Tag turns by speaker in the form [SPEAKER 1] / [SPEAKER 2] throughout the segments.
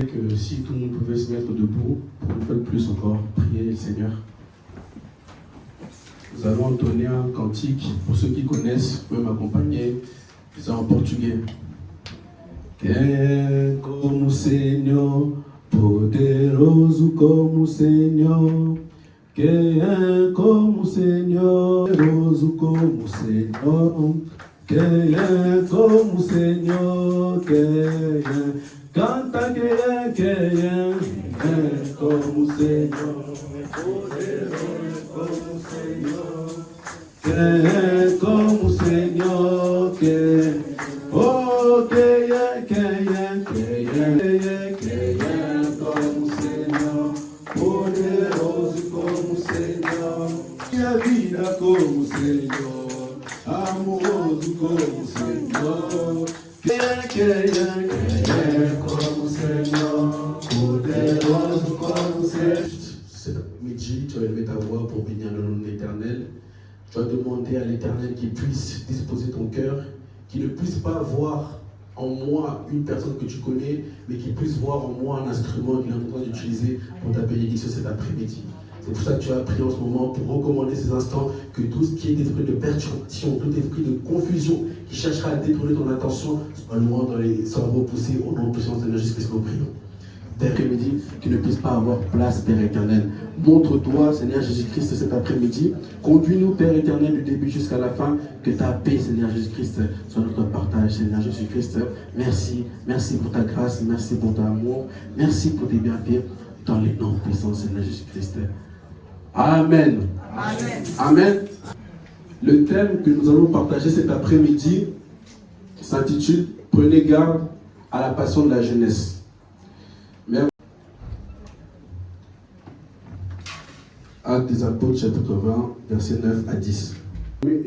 [SPEAKER 1] que si tout le monde pouvait se mettre debout, pour une fois de plus encore, prier le Seigneur. Nous allons entonner un cantique, pour ceux qui connaissent, vous pouvez m'accompagner, c'est en portugais. Quem como o Senhor, poderoso como o Senhor. Quem é como o Senhor, poderoso como o Senhor. Quem é como o Senhor, quem é. Canta quem é como o Senhor, poderoso como o Senhor. Quem é como o Senhor, quem oh, quem é como o Senhor, poderoso como o Senhor. Minha vida como o Senhor, amoroso como o Senhor. Quem é como o Senhor, poderoso como o Senhor. Cet après-midi, tu vas élever ta voix pour bénir le nom de l'Éternel. Tu vas demander à l'Éternel qu'il puisse disposer ton cœur, qu'il ne puisse pas voir en moi une personne que tu connais, mais qu'il puisse voir en moi un instrument qu'il est en train d'utiliser pour ta bénédiction cet après-midi. C'est pour ça que tu as prié en ce moment pour recommander ces instants, que tout ce qui est d'esprit de perturbation, tout esprit de confusion qui cherchera à détourner ton attention soit loin soit repoussé au nom de puissance de Jésus-Christ, nous prions. Père après-midi, qu'il ne puisse pas avoir place, Père éternel. Montre-toi, Seigneur Jésus-Christ, cet après-midi. Conduis-nous, Père éternel, du début jusqu'à la fin. Que ta paix, Seigneur Jésus-Christ, soit notre partage, Seigneur Jésus-Christ. Merci, merci pour ta grâce, merci pour ton amour, merci pour tes bienfaits, dans les noms puissants, Seigneur Jésus-Christ. Amen.
[SPEAKER 2] Amen.
[SPEAKER 1] Amen. Le thème que nous allons partager cet après-midi s'intitule « Prenez garde à la passion de la jeunesse ». Actes des Apôtres, chapitre 20, versets 9 à 10.
[SPEAKER 3] Et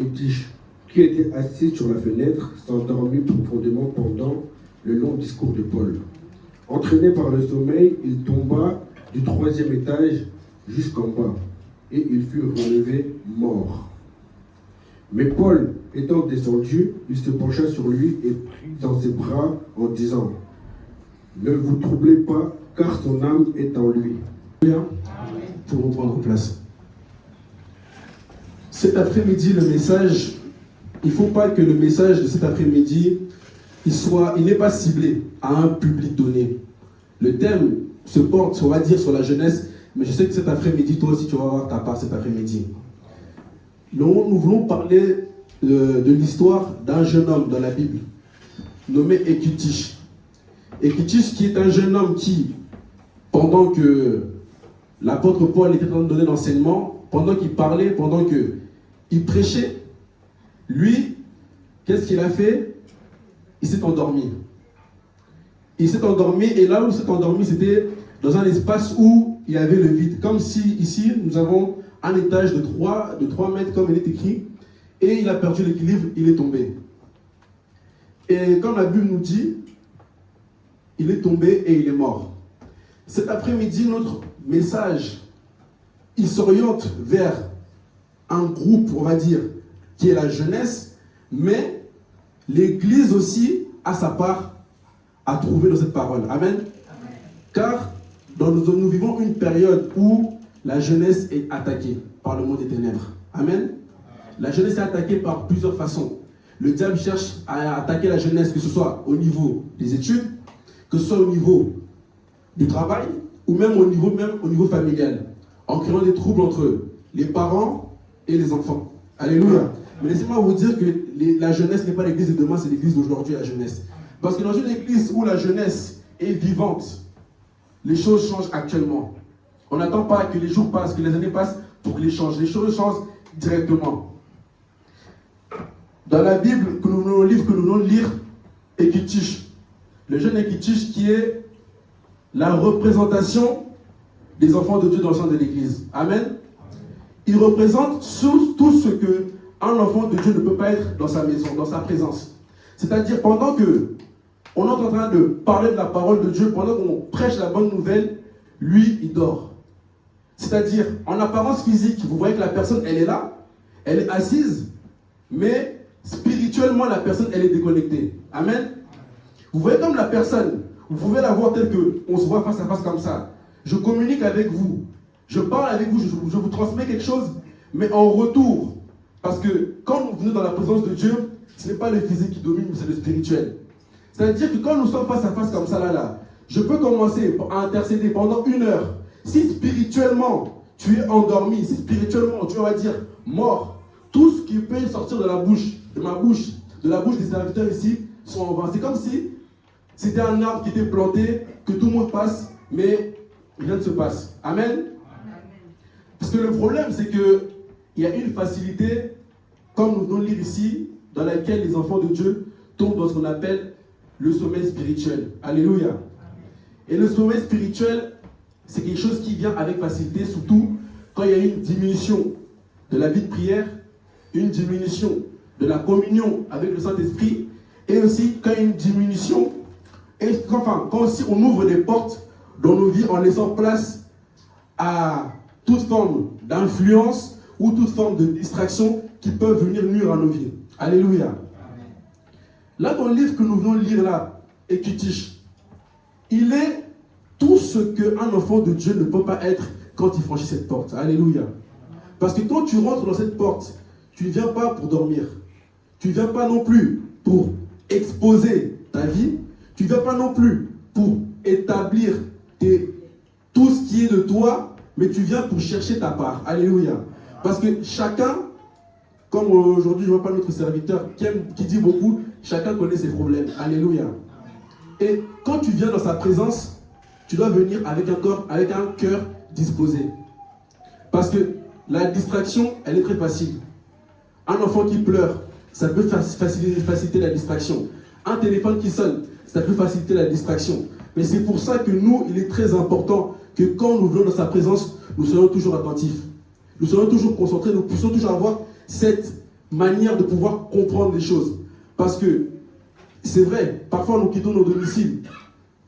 [SPEAKER 3] qui était assis sur la fenêtre, s'endormit profondément pendant le long discours de Paul. Entraîné par le sommeil, il tomba du 3e étage jusqu'en bas, et il fut relevé mort. Mais Paul, étant descendu, il se pencha sur lui et prit dans ses bras en disant : Ne vous troublez pas, car son âme est en lui.
[SPEAKER 1] Bien, pour nous prendre place. Cet après-midi, le message, il ne faut pas que le message de cet après-midi, il n'est pas ciblé à un public donné. Le thème se porte, on va dire, sur la jeunesse, mais je sais que cet après-midi, toi aussi, tu vas avoir ta part cet après-midi. Nous voulons parler de l'histoire d'un jeune homme dans la Bible, nommé Écutiche. Écutiche qui est un jeune homme qui, pendant que l'apôtre Paul était en train de donner l'enseignement, pendant qu'il parlait, pendant qu'il prêchait, lui, qu'est-ce qu'il a fait? Il s'est endormi. Il s'est endormi, et là où il s'est endormi, c'était dans un espace où il y avait le vide. Comme si, ici, nous avons un étage de 3 mètres, comme il est écrit, et il a perdu l'équilibre, il est tombé. Et comme la Bible nous dit, il est tombé et il est mort. Cet après-midi, notre message, il s'oriente vers un groupe, on va dire, qui est la jeunesse, mais l'Église aussi a sa part à trouver dans cette parole. Amen. Amen. Car nous vivons une période où la jeunesse est attaquée par le monde des ténèbres. Amen. La jeunesse est attaquée par plusieurs façons. Le diable cherche à attaquer la jeunesse, que ce soit au niveau des études, que ce soit au niveau du travail, ou même au niveau familial, en créant des troubles entre les parents et les enfants. Alléluia. Mais laissez-moi vous dire que la jeunesse n'est pas l'église de demain, c'est l'église d'aujourd'hui, la jeunesse. Parce que dans une église où la jeunesse est vivante, les choses changent actuellement. On n'attend pas que les jours passent, que les années passent pour que les choses changent directement. Dans la Bible, le livre que nous allons lire, Écutiche, le jeune Écutiche qui est la représentation des enfants de Dieu dans le sein de l'église. Amen. Il représente tout ce qu'un enfant de Dieu ne peut pas être dans sa maison, dans sa présence. C'est-à-dire, pendant que on est en train de parler de la parole de Dieu, pendant qu'on prêche la bonne nouvelle, lui, il dort. C'est-à-dire, en apparence physique, vous voyez que la personne, elle est là, elle est assise, mais spirituellement, la personne, elle est déconnectée. Amen. Vous voyez comme la personne, Vous pouvez la voir telle qu'on se voit face à face comme ça. Je communique avec vous. Je parle avec vous, je vous transmets quelque chose, mais en retour. Parce que quand vous venez dans la présence de Dieu, ce n'est pas le physique qui domine, mais c'est le spirituel. C'est-à-dire que quand nous sommes face à face comme ça, là, je peux commencer à intercéder pendant 1 heure. Si spirituellement, tu es endormi, si spirituellement, tu vas dire mort, tout ce qui peut sortir de la bouche, de ma bouche, de la bouche des serviteurs ici, sont en vain. C'est comme si c'était un arbre qui était planté, que tout le monde passe, mais rien ne se passe. Amen. Parce que le problème, c'est qu'il y a une facilité, comme nous venons de lire ici, dans laquelle les enfants de Dieu tombent dans ce qu'on appelle le sommeil spirituel. Alléluia. Et le sommeil spirituel, c'est quelque chose qui vient avec facilité, surtout quand il y a une diminution de la vie de prière, une diminution de la communion avec le Saint-Esprit, et aussi quand il y a une diminution, et quand aussi on ouvre des portes dans nos vies en laissant place à toute forme d'influence ou toute forme de distraction qui peuvent venir nuire à nos vies. Alléluia. Là, dans le livre que nous venons de lire là, Ekutish, il est tout ce qu'un enfant de Dieu ne peut pas être quand il franchit cette porte. Alléluia. Parce que quand tu rentres dans cette porte, tu ne viens pas pour dormir. Tu ne viens pas non plus pour exposer ta vie. Tu ne viens pas non plus pour établir tout ce qui est de toi, mais tu viens pour chercher ta part. Alléluia. Parce que chacun, comme aujourd'hui je ne vois pas notre serviteur qui dit beaucoup, chacun connaît ses problèmes. Alléluia. Et quand tu viens dans sa présence, tu dois venir avec un cœur disposé. Parce que la distraction, elle est très facile. Un enfant qui pleure, ça peut faciliter la distraction. Un téléphone qui sonne, ça peut faciliter la distraction. Mais c'est pour ça que nous, il est très important que quand nous venons dans sa présence, nous soyons toujours attentifs. Nous soyons toujours concentrés, nous puissions toujours avoir cette manière de pouvoir comprendre les choses. Parce que c'est vrai, parfois nous quittons nos domiciles.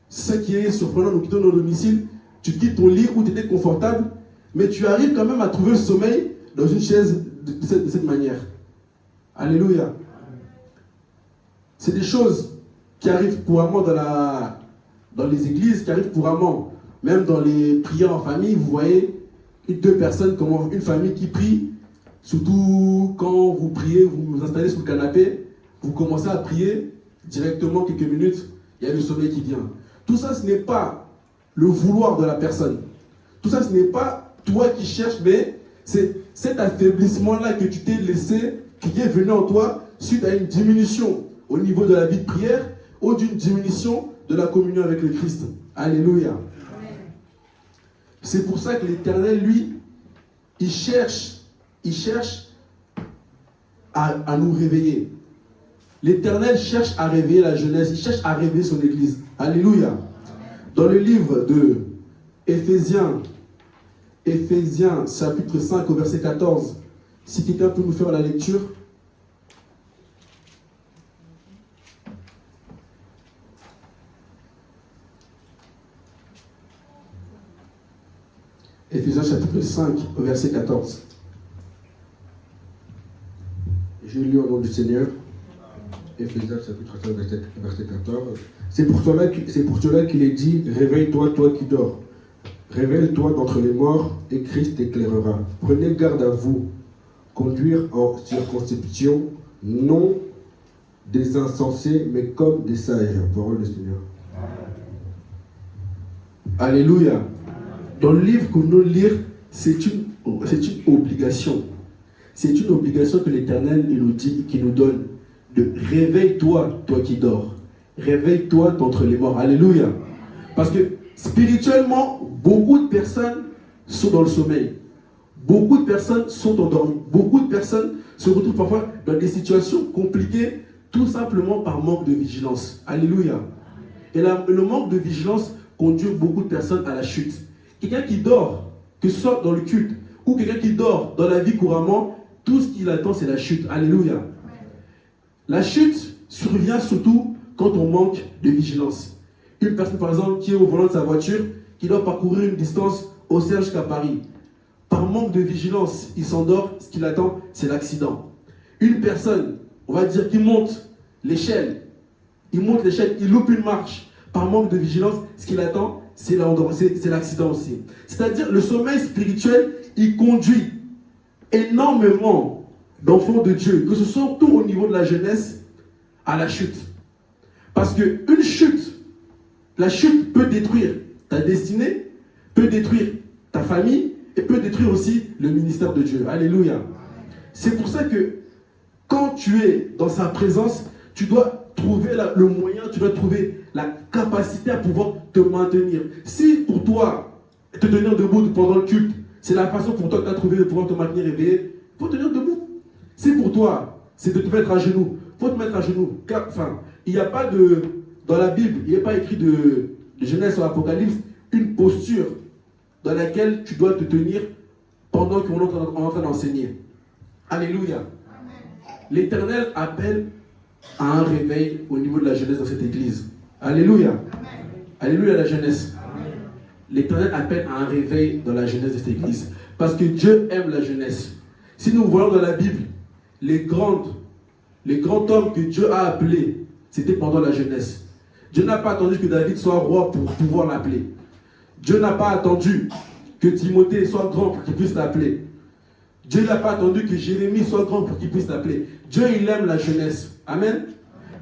[SPEAKER 1] Ce qui est surprenant, nous quittons nos domiciles, tu quittes ton lit où tu étais confortable, mais tu arrives quand même à trouver le sommeil dans une chaise de cette manière. Alléluia. C'est des choses qui arrivent couramment dans les églises, qui arrivent couramment, même dans les prières en famille. Vous voyez, 2 personnes, comme une famille qui prie, surtout quand vous priez, vous vous installez sur le canapé, vous commencez à prier, directement quelques minutes, il y a le sommeil qui vient. Tout ça, ce n'est pas le vouloir de la personne. Tout ça, ce n'est pas toi qui cherches, mais c'est cet affaiblissement-là que tu t'es laissé, qui est venu en toi suite à une diminution au niveau de la vie de prière ou d'une diminution de la communion avec le Christ. Alléluia. C'est pour ça que l'Éternel, lui, il cherche à nous réveiller. L'Éternel cherche à réveiller la jeunesse, il cherche à réveiller son Église. Alléluia. Dans le livre de Éphésiens, chapitre 5, au verset 14, si quelqu'un peut nous faire la lecture. Éphésiens chapitre 5, au verset 14.
[SPEAKER 3] Je lis au nom du Seigneur. Éphésiens chapitre 5, verset 14. C'est pour cela qu'il est dit, réveille-toi, toi qui dors. Réveille-toi d'entre les morts, et Christ t'éclairera. Prenez garde à vous, conduire en circonspection, non des insensés, mais comme des sages. Parole du Seigneur.
[SPEAKER 1] Alléluia. Dans le livre que nous allons lire, c'est une obligation. C'est une obligation que l'Éternel nous dit, qui nous donne, de réveille-toi, toi qui dors. Réveille-toi d'entre les morts. Alléluia. Parce que spirituellement, beaucoup de personnes sont dans le sommeil. Beaucoup de personnes sont endormies. Beaucoup de personnes se retrouvent parfois dans des situations compliquées, tout simplement par manque de vigilance. Alléluia. Et le manque de vigilance conduit beaucoup de personnes à la chute. Quelqu'un qui dort, que ce soit dans le culte, ou quelqu'un qui dort dans la vie couramment, tout ce qu'il attend, c'est la chute. Alléluia. La chute survient surtout quand on manque de vigilance. Une personne, par exemple, qui est au volant de sa voiture, qui doit parcourir une distance aussi jusqu'à Paris. Par manque de vigilance, il s'endort, ce qu'il attend, c'est l'accident. Une personne, on va dire, qui monte l'échelle, il loupe une marche. par manque de vigilance, ce qu'il attend, c'est l'accident aussi. C'est-à-dire, le sommeil spirituel, il conduit énormément d'enfants de Dieu, que ce soit surtout au niveau de la jeunesse, à la chute. Parce qu'une chute, la chute peut détruire ta destinée, peut détruire ta famille, et peut détruire aussi le ministère de Dieu. Alléluia. C'est pour ça que quand tu es dans sa présence, tu dois trouver le moyen, tu dois trouver la capacité à pouvoir te maintenir. Si pour toi, te tenir debout pendant le culte, c'est la façon pour toi que tu as trouvé de pouvoir te maintenir éveillé, il faut tenir debout. Si pour toi, c'est de te mettre à genoux, il faut te mettre à genoux. Enfin, il n'y a pas de... Dans la Bible, il n'y a pas écrit de Genèse ou Apocalypse, une posture dans laquelle tu dois te tenir pendant qu'on est en train d'enseigner. Alléluia. L'Éternel appelle à un réveil au niveau de la jeunesse dans cette église. Alléluia. Amen. Alléluia la jeunesse. L'Éternel appelle à un réveil dans la jeunesse de cette église. Parce que Dieu aime la jeunesse. Si nous voyons dans la Bible, les grands hommes que Dieu a appelés, c'était pendant la jeunesse. Dieu n'a pas attendu que David soit roi pour pouvoir l'appeler. Dieu n'a pas attendu que Timothée soit grand pour qu'il puisse l'appeler. Dieu n'a pas attendu que Jérémie soit grand pour qu'il puisse l'appeler. Dieu, il aime la jeunesse. Amen.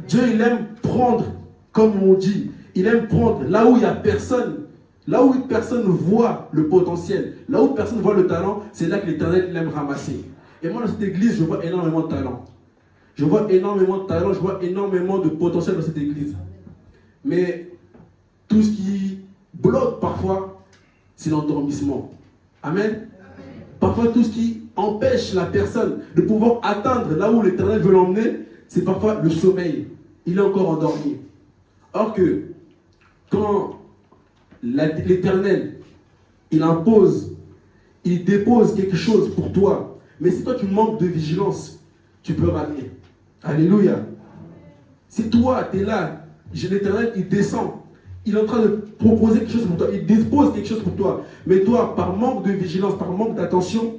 [SPEAKER 1] Dieu, il aime prendre, comme on dit, il aime prendre là où il n'y a personne, là où personne ne voit le potentiel, là où personne ne voit le talent, c'est là que l'Éternel, il aime ramasser. Et moi, dans cette église, je vois énormément de talent. Je vois énormément de talent, je vois énormément de potentiel dans cette église. Mais tout ce qui bloque parfois, c'est l'endormissement. Amen. Parfois, tout ce qui empêche la personne de pouvoir atteindre là où l'Éternel veut l'emmener, c'est parfois le sommeil. Il est encore endormi. Or que, quand l'Éternel, il impose, il dépose quelque chose pour toi, mais si toi tu manques de vigilance, tu peux rater. Alléluia. Si toi, tu es là, l'Éternel, il descend, il est en train de proposer quelque chose pour toi, il dispose quelque chose pour toi, mais toi, par manque de vigilance, par manque d'attention,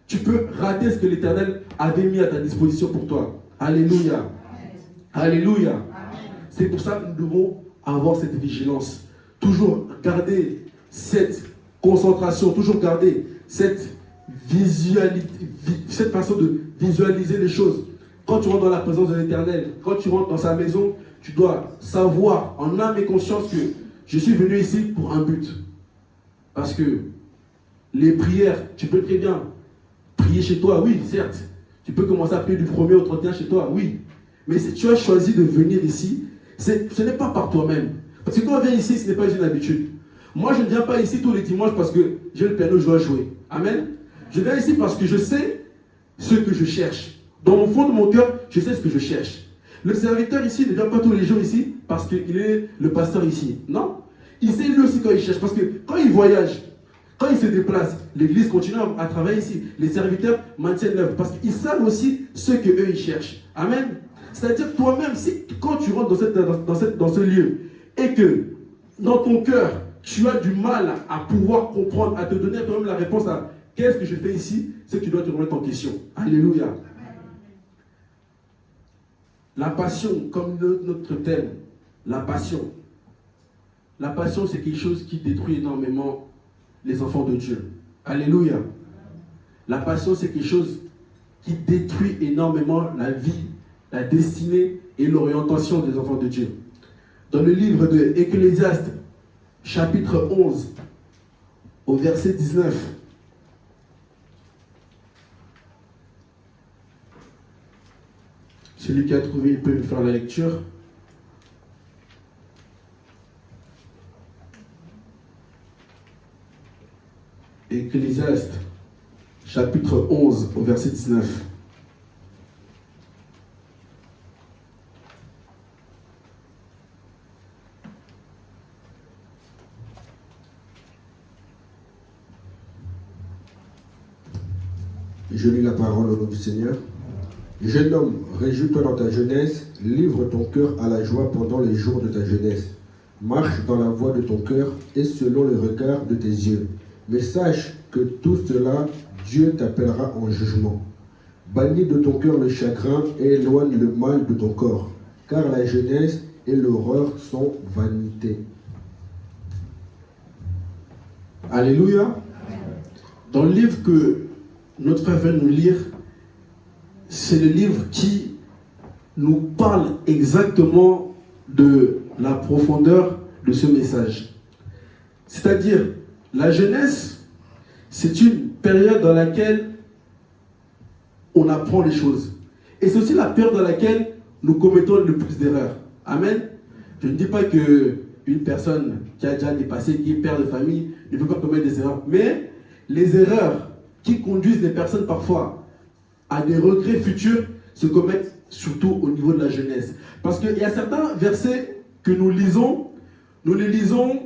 [SPEAKER 1] tu peux rater ce que l'Éternel avait mis à ta disposition pour toi. Alléluia. Alléluia. C'est pour ça que nous devons avoir cette vigilance. Toujours garder cette concentration, toujours garder cette façon de visualiser les choses. Quand tu rentres dans la présence de l'Éternel, quand tu rentres dans sa maison, tu dois savoir en âme et conscience que je suis venu ici pour un but. Parce que les prières, tu peux très bien prier chez toi, oui, certes. Tu peux commencer à prier du 1er au 31 chez toi, oui. Mais si tu as choisi de venir ici, ce n'est pas par toi-même. Parce que quand on vient ici, ce n'est pas une habitude. Moi, je ne viens pas ici tous les dimanches parce que j'ai le piano, je dois jouer. Amen. Je viens ici parce que je sais ce que je cherche. Dans mon fond de mon cœur, je sais ce que je cherche. Le serviteur ici ne vient pas tous les jours ici parce qu'il est le pasteur ici. Non. Il sait lui aussi quand il cherche. Parce que quand il voyage, quand il se déplace, l'église continue à travailler ici. Les serviteurs maintiennent l'œuvre parce qu'ils savent aussi ce qu'eux ils cherchent. Amen. C'est-à-dire toi-même, si quand tu rentres dans ce lieu et que dans ton cœur, tu as du mal à pouvoir comprendre, à te donner à toi-même la réponse à qu'est-ce que je fais ici, c'est que tu dois te remettre en question. Alléluia. La passion, comme notre thème, la passion. La passion, c'est quelque chose qui détruit énormément les enfants de Dieu. Alléluia. La passion, c'est quelque chose qui détruit énormément la vie, la destinée et l'orientation des enfants de Dieu. Dans le livre de Ecclésiaste, chapitre 11, au verset 19, celui qui a trouvé, il peut me faire la lecture. Ecclésiaste, chapitre 11, au verset 19.
[SPEAKER 3] Je lis la parole au nom du Seigneur. Jeune homme, réjouis-toi dans ta jeunesse, livre ton cœur à la joie pendant les jours de ta jeunesse. Marche dans la voie de ton cœur et selon le regard de tes yeux. Mais sache que tout cela, Dieu t'appellera en jugement. Bannis de ton cœur le chagrin et éloigne le mal de ton corps, car la jeunesse et l'horreur sont vanité. maturité.
[SPEAKER 1] Alléluia. Dans le livre que notre frère vient de nous lire, c'est le livre qui nous parle exactement de la profondeur de ce message. C'est-à-dire, la jeunesse, c'est une période dans laquelle on apprend les choses. Et c'est aussi la période dans laquelle nous commettons le plus d'erreurs. Amen. Je ne dis pas qu'une personne qui a déjà dépassé, qui est père de famille, ne peut pas commettre des erreurs. Mais les erreurs qui conduisent les personnes parfois à des regrets futurs se commettent surtout au niveau de la jeunesse. Parce qu'il y a certains versets que nous les lisons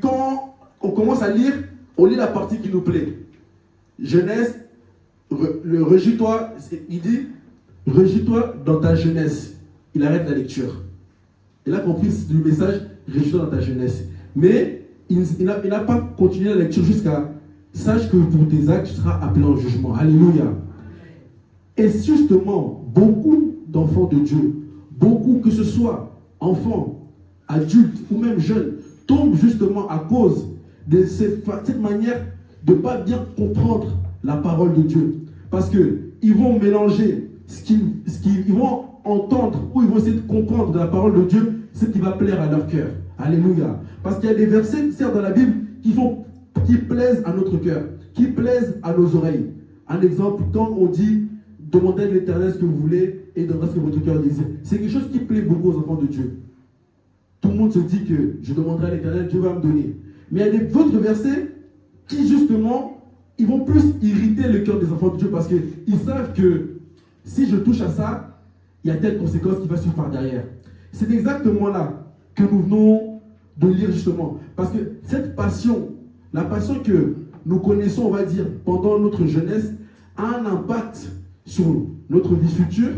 [SPEAKER 1] quand on commence à lire, on lit la partie qui nous plaît. Jeunesse, réjouis-toi, il dit, réjouis-toi dans ta jeunesse. Il arrête la lecture. Il a compris le message, réjouis-toi dans ta jeunesse. Mais il n'a pas continué la lecture jusqu'à sache que pour tes actes, tu seras appelé en jugement. Alléluia. Et justement, beaucoup d'enfants de Dieu, beaucoup que ce soit enfants, adultes ou même jeunes, tombent justement à cause de cette manière de ne pas bien comprendre la parole de Dieu. Parce qu'ils vont mélanger ce qu'ils vont entendre ou ils vont essayer de comprendre de la parole de Dieu, ce qui va plaire à leur cœur. Alléluia. Parce qu'il y a des versets, certes, dans la Bible qui plaisent à notre cœur, qui plaisent à nos oreilles. Un exemple, quand on dit demandez à l'Éternel ce que vous voulez et donnera ce que votre cœur désire. C'est quelque chose qui plaît beaucoup aux enfants de Dieu. Tout le monde se dit que je demanderai à l'Éternel, Dieu va me donner. Mais il y a d'autres versets qui justement, ils vont plus irriter le cœur des enfants de Dieu parce qu'ils savent que si je touche à ça, il y a telle conséquence qui va suivre par derrière. C'est exactement là que nous venons de lire justement. Parce que cette passion, la passion que nous connaissons, on va dire, pendant notre jeunesse, a un impact sur notre vie future,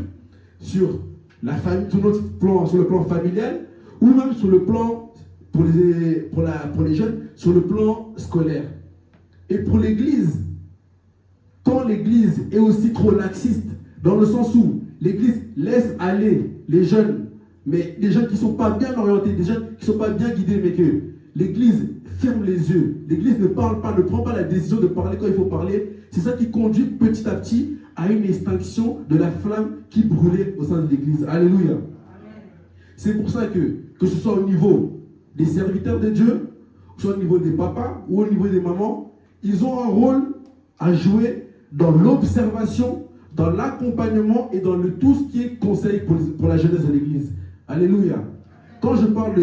[SPEAKER 1] sur la famille, sur le plan familial, ou même sur le plan, pour les jeunes, sur le plan scolaire. Et pour l'Église, quand l'Église est aussi trop laxiste, dans le sens où l'Église laisse aller les jeunes, mais des jeunes qui ne sont pas bien orientés, des jeunes qui ne sont pas bien guidés, mais que l'Église ferme les yeux, l'Église ne parle pas, ne prend pas la décision de parler quand il faut parler, c'est ça qui conduit petit à petit à une extinction de la flamme qui brûlait au sein de l'Église. Alléluia. Amen. C'est pour ça que ce soit au niveau des serviteurs de Dieu, que ce soit au niveau des papas ou au niveau des mamans, ils ont un rôle à jouer dans l'observation, dans l'accompagnement et dans tout ce qui est conseil pour la jeunesse de l'Église. Alléluia. Quand je parle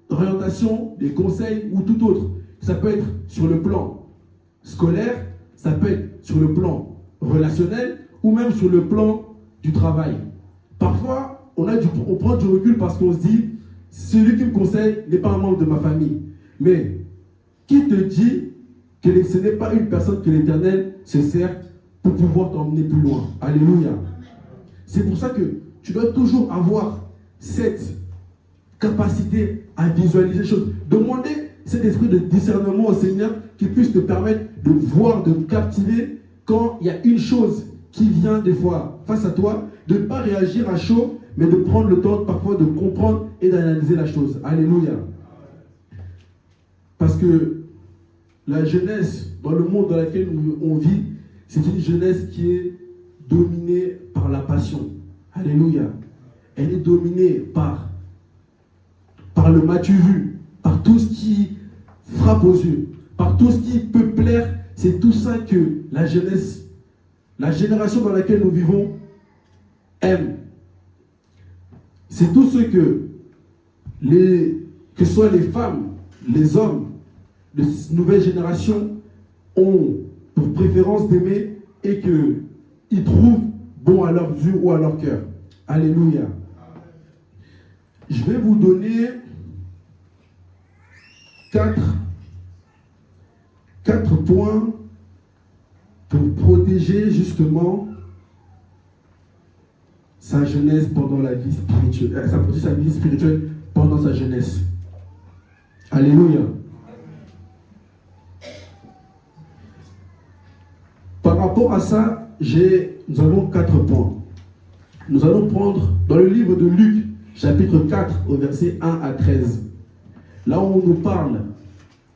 [SPEAKER 1] d'orientation, des conseils ou tout autre, ça peut être sur le plan scolaire, ça peut être sur le plan relationnel ou même sur le plan du travail. Parfois, on prend du recul parce qu'on se dit, celui qui me conseille n'est pas un membre de ma famille. Mais qui te dit que ce n'est pas une personne que l'Éternel se sert pour pouvoir t'emmener plus loin? Alléluia. C'est pour ça que tu dois toujours avoir cette capacité à visualiser les choses. Demander cet esprit de discernement au Seigneur qui puisse te permettre de voir, de captiver quand il y a une chose qui vient des fois face à toi, de ne pas réagir à chaud, mais de prendre le temps parfois de comprendre et d'analyser la chose. Alléluia. Parce que la jeunesse, dans le monde dans lequel on vit, c'est une jeunesse qui est dominée par la passion. Alléluia. Elle est dominée par le matu-vu, par tout ce qui frappe aux yeux, par tout ce qui peut plaire. C'est tout ça que la jeunesse, la génération dans laquelle nous vivons, aime. C'est tout ce que ce soit les femmes, les hommes de cette nouvelle génération ont pour préférence d'aimer et qu'ils trouvent bon à leurs yeux ou à leur cœur. Alléluia. Je vais vous donner quatre points pour protéger justement sa jeunesse pendant la vie spirituelle. Ça protège sa vie spirituelle pendant sa jeunesse. Alléluia. Par rapport à ça, nous avons 4 points. Nous allons prendre dans le livre de Luc, chapitre 4, au verset 1 à 13. Là où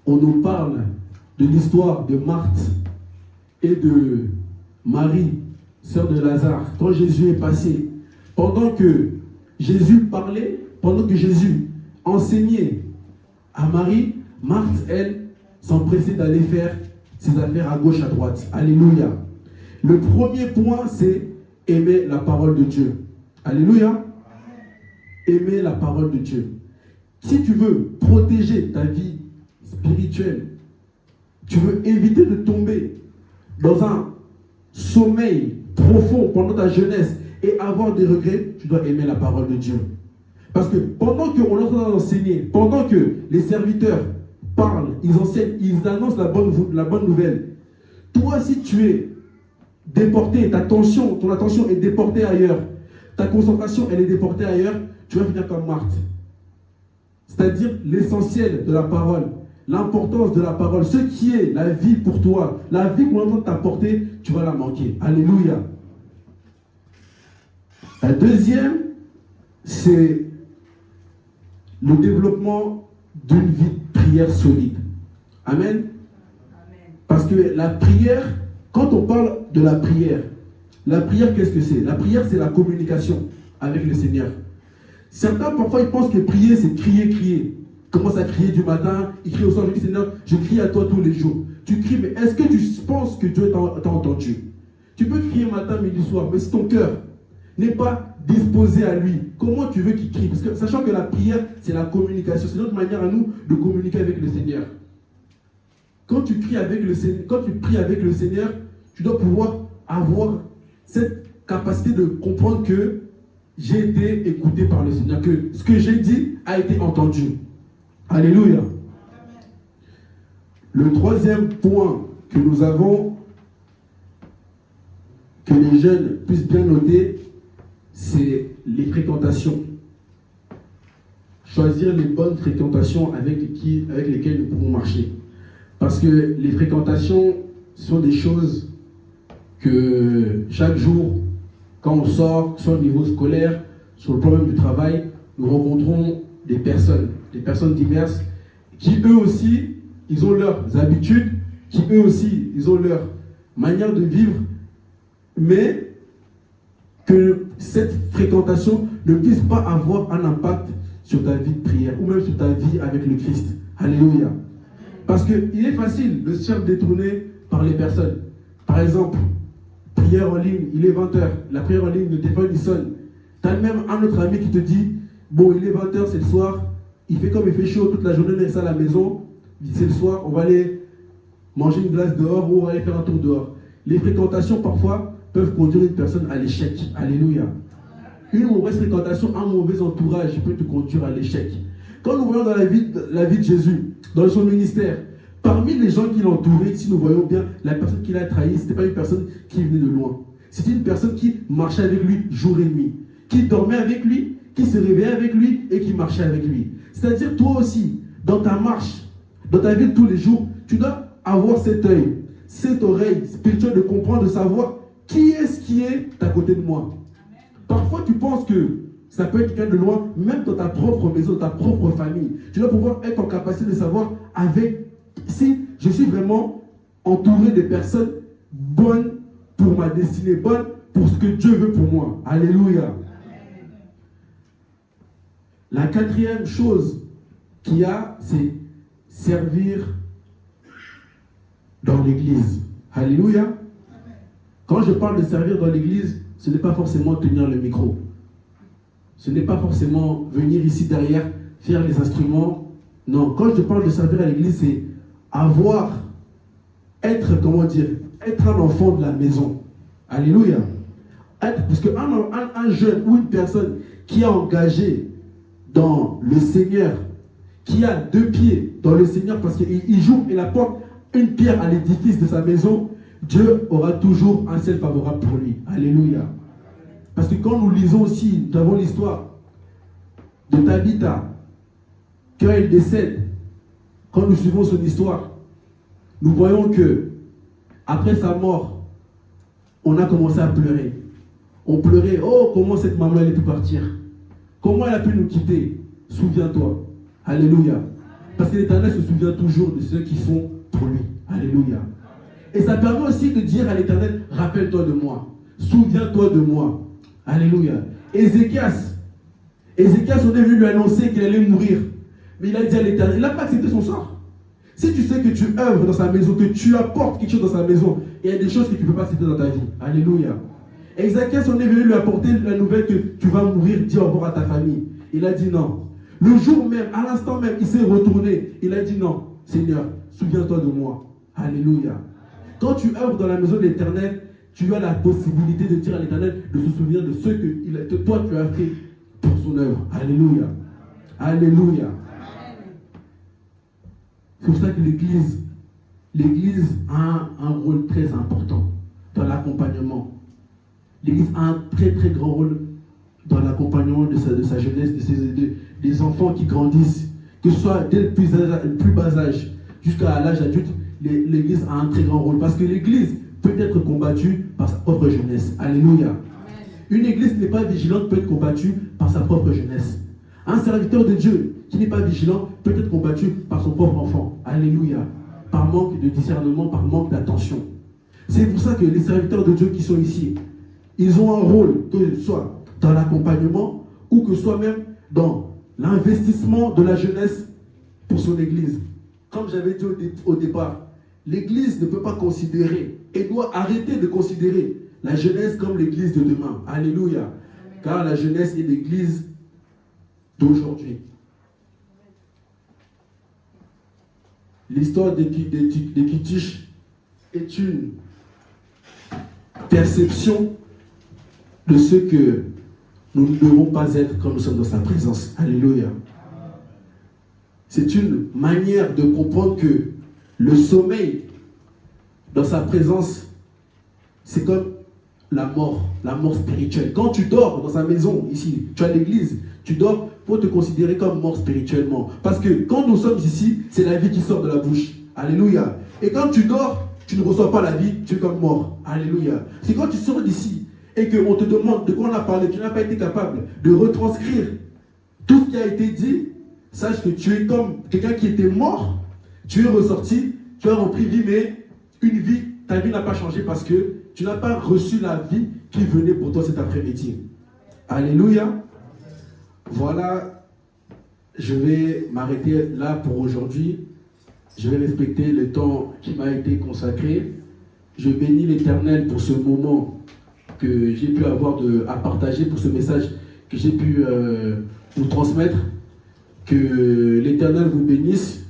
[SPEAKER 1] on nous parle de l'histoire de Marthe et de Marie, sœur de Lazare, quand Jésus est passé. Pendant que Jésus parlait, pendant que Jésus enseignait à Marie, Marthe, elle, s'empressait d'aller faire ses affaires à gauche, à droite. Alléluia. Le premier point, c'est aimer la parole de Dieu. Alléluia. Aimer la parole de Dieu. Si tu veux protéger ta vie spirituelle, tu veux éviter de tomber dans un sommeil profond pendant ta jeunesse et avoir des regrets, tu dois aimer la parole de Dieu. Parce que pendant qu'on est en train d'enseigner, pendant que les serviteurs parlent, ils enseignent, ils annoncent la bonne nouvelle, toi, si tu es déporté, ton attention est déportée ailleurs, ta concentration, elle est déportée ailleurs, tu vas finir comme Marthe. C'est-à-dire l'essentiel de la parole, l'importance de la parole, ce qui est la vie pour toi, la vie qu'on est en train de t'apporter, tu vas la manquer. Alléluia. La deuxième, c'est le développement d'une vie de prière solide. Amen. Parce que la prière, quand on parle de la prière, qu'est-ce que c'est? La prière, c'est la communication avec le Seigneur. Certains, parfois, ils pensent que prier, c'est crier. Ils commencent à crier du matin, ils crient au soir, je dis Seigneur, je crie à toi tous les jours. Tu cries, mais est-ce que tu penses que Dieu t'a entendu? Tu peux crier matin, midi, soir, mais si ton cœur n'est pas disposé à lui, comment tu veux qu'il crie? Parce que sachant que la prière, c'est la communication, c'est notre manière à nous de communiquer avec le Seigneur. Quand tu pries avec le Seigneur, tu dois pouvoir avoir cette capacité de comprendre que j'ai été écouté par le Seigneur, que ce que j'ai dit a été entendu. Alléluia. Le troisième point que nous avons, que les jeunes puissent bien noter, c'est les fréquentations. Choisir les bonnes fréquentations avec lesquelles nous pouvons marcher. Parce que les fréquentations sont des choses que chaque jour, quand on sort, soit au niveau scolaire, sur le plan même du travail, nous rencontrons des personnes diverses, qui eux aussi, ils ont leurs habitudes, qui eux aussi, ils ont leur manière de vivre, mais que cette fréquentation ne puisse pas avoir un impact sur ta vie de prière, ou même sur ta vie avec le Christ. Alléluia. Parce qu'il est facile de se faire détourner par les personnes. Par exemple, prière en ligne, il est 20h, la prière en ligne, le téléphone il sonne. Tu as même un autre ami qui te dit, bon, il est 20h, c'est le soir, il fait comme il fait chaud toute la journée, mais ça à la maison, c'est le soir, on va aller manger une glace dehors ou on va aller faire un tour dehors. Les fréquentations parfois peuvent conduire une personne à l'échec. Alléluia. Une mauvaise fréquentation, un mauvais entourage peut te conduire à l'échec. Quand nous voyons dans la vie de Jésus, dans son ministère, parmi les gens qui l'entouraient, si nous voyons bien, la personne qui l'a trahi, ce n'était pas une personne qui venait de loin. C'était une personne qui marchait avec lui jour et nuit, qui dormait avec lui, qui se réveillait avec lui et qui marchait avec lui. C'est-à-dire toi aussi, dans ta marche, dans ta vie de tous les jours, tu dois avoir cet œil, cette oreille spirituelle de comprendre, de savoir qui est-ce qui est à côté de moi. Parfois tu penses que ça peut être quelqu'un de loin, même dans ta propre maison, dans ta propre famille. Tu dois pouvoir être en capacité de savoir si je suis vraiment entouré de personnes bonnes pour ma destinée, bonnes pour ce que Dieu veut pour moi. Alléluia. La quatrième chose qu'il y a, c'est servir dans l'église. Alléluia. Quand je parle de servir dans l'église, ce n'est pas forcément tenir le micro. Ce n'est pas forcément venir ici derrière, faire les instruments. Non, quand je parle de servir à l'église, c'est être un enfant de la maison. Alléluia. Parce qu'un jeune ou une personne qui est engagé dans le Seigneur, qui a 2 pieds dans le Seigneur, parce qu'il joue et apporte une pierre à l'édifice de sa maison, Dieu aura toujours un ciel favorable pour lui. Alléluia. Parce que quand nous lisons aussi, nous avons l'histoire de Tabitha, quand elle décède, quand nous suivons son histoire, nous voyons que après sa mort, on a commencé à pleurer. On pleurait, oh comment cette maman elle est pu partir. Comment elle a pu nous quitter? Souviens-toi. Alléluia. Parce que l'Éternel se souvient toujours de ceux qui font pour lui. Alléluia. Et ça permet aussi de dire à l'Éternel, rappelle-toi de moi. Souviens-toi de moi. Alléluia. Ézéchias, on est venu lui annoncer qu'il allait mourir. Mais il a dit à l'Éternel, il n'a pas accepté son sort. Si tu sais que tu œuvres dans sa maison, que tu apportes quelque chose dans sa maison, il y a des choses que tu ne peux pas accepter dans ta vie. Alléluia. Ézéchias, on est venu lui apporter la nouvelle que tu vas mourir, dis au revoir à ta famille. Il a dit non. Le jour même, à l'instant même, il s'est retourné. Il a dit non, Seigneur, souviens-toi de moi. Alléluia. Quand tu œuvres dans la maison de l'Éternel, tu as la possibilité de dire à l'Éternel de se souvenir de ce que toi tu as fait pour son œuvre. Alléluia. Alléluia. C'est pour ça que l'Église a un rôle très important dans l'accompagnement. L'Église a un très très grand rôle dans l'accompagnement de sa jeunesse, des enfants qui grandissent, que ce soit dès le plus bas âge jusqu'à l'âge adulte. L'Église a un très grand rôle parce que l'Église peut être combattue par sa propre jeunesse. Alléluia. Une Église qui n'est pas vigilante peut être combattue par sa propre jeunesse. Un serviteur de Dieu qui n'est pas vigilant peut être combattu par son propre enfant. Alléluia. Par manque de discernement, par manque d'attention. C'est pour ça que les serviteurs de Dieu qui sont ici, ils ont un rôle, que ce soit dans l'accompagnement ou que ce soit même dans l'investissement de la jeunesse pour son Église. Comme j'avais dit au départ, l'Église ne peut pas considérer et doit arrêter de considérer la jeunesse comme l'Église de demain. Alléluia. Car la jeunesse est l'Église d'aujourd'hui. L'histoire d'Équitiche est une perception de ce que nous ne devons pas être quand nous sommes dans sa présence. Alléluia. C'est une manière de comprendre que le sommeil dans sa présence, c'est comme la mort spirituelle. Quand tu dors dans sa maison, ici, tu as l'église, tu dors pour te considérer comme mort spirituellement. Parce que quand nous sommes ici, c'est la vie qui sort de la bouche. Alléluia. Et quand tu dors, tu ne reçois pas la vie, tu es comme mort. Alléluia. C'est quand tu sors d'ici et qu'on te demande de quoi on a parlé, tu n'as pas été capable de retranscrire tout ce qui a été dit, sache que tu es comme quelqu'un qui était mort, tu es ressorti, tu as repris vie, mais une vie, ta vie n'a pas changé parce que tu n'as pas reçu la vie qui venait pour toi cet après-midi. Alléluia. Voilà, je vais m'arrêter là pour aujourd'hui. Je vais respecter le temps qui m'a été consacré. Je bénis l'Éternel pour ce moment que j'ai pu avoir à partager, pour ce message que j'ai pu vous transmettre. Que l'Éternel vous bénisse,